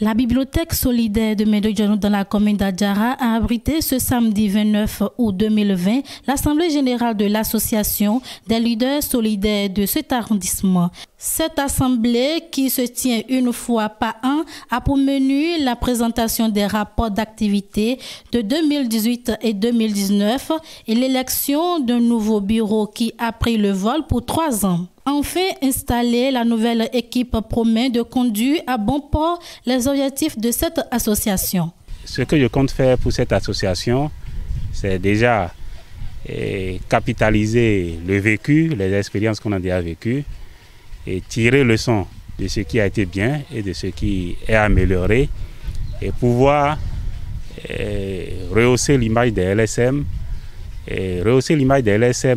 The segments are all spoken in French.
La bibliothèque solidaire de Médionou dans la commune d'Adjara a abrité ce samedi 29 août 2020 l'Assemblée générale de l'association des leaders solidaires de cet arrondissement. Cette assemblée, qui se tient une fois par an, a pour menu la présentation des rapports d'activité de 2018 et 2019 et l'élection d'un nouveau bureau qui a pris le vol pour 3 ans. Enfin installée, la nouvelle équipe promet de conduire à bon port les objectifs de cette association. Ce que je compte faire pour cette association, c'est déjà capitaliser le vécu, les expériences qu'on a déjà vécues et tirer leçon de ce qui a été bien et de ce qui est amélioré et pouvoir rehausser l'image des LSM,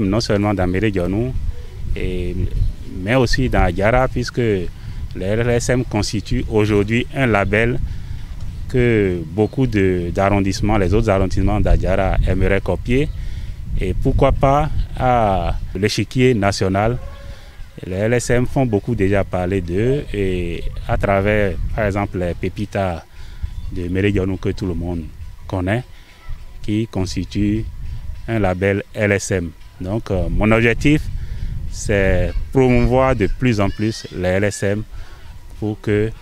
non seulement dans Médionou, mais aussi dans Adjara, puisque les LSM constituent aujourd'hui un label que beaucoup d'arrondissements, les autres arrondissements d'Adjara aimeraient copier. Et pourquoi pas à l'échiquier national. Les LSM font beaucoup déjà parler d'eux et à travers, par exemple, les pépitas de Médionou que tout le monde connaît, qui constituent un label LSM. Donc mon objectif, c'est promouvoir de plus en plus les LSM pour qu'il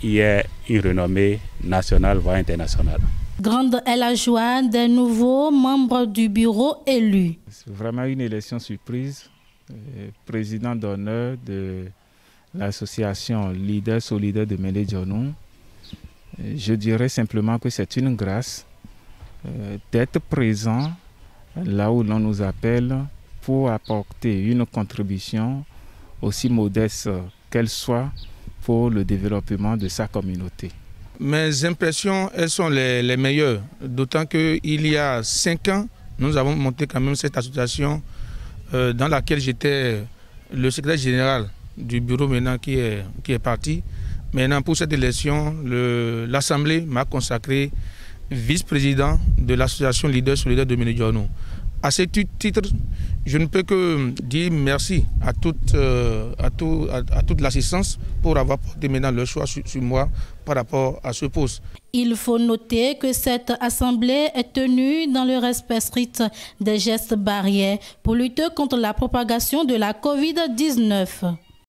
y ait une renommée nationale, voire internationale. Grande est la joie des nouveaux membres du bureau élus. C'est vraiment une élection surprise. Président d'honneur de l'association Leader Solidaire de Médionou. Je dirais simplement que c'est une grâce d'être présent là où l'on nous appelle pour apporter une contribution aussi modeste qu'elle soit pour le développement de sa communauté. Mes impressions, elles sont les meilleures, d'autant qu'il y a 5 ans, nous avons monté quand même cette association dans laquelle j'étais le secrétaire général du bureau maintenant qui est parti. Maintenant pour cette élection, l'Assemblée m'a consacré vice-président de l'association Leader Solidaire de Médionou. À ce titre, je ne peux que dire merci à toute l'assistance pour avoir porté maintenant le choix sur moi par rapport à ce poste. Il faut noter que cette assemblée est tenue dans le respect strict des gestes barrières pour lutter contre la propagation de la COVID-19.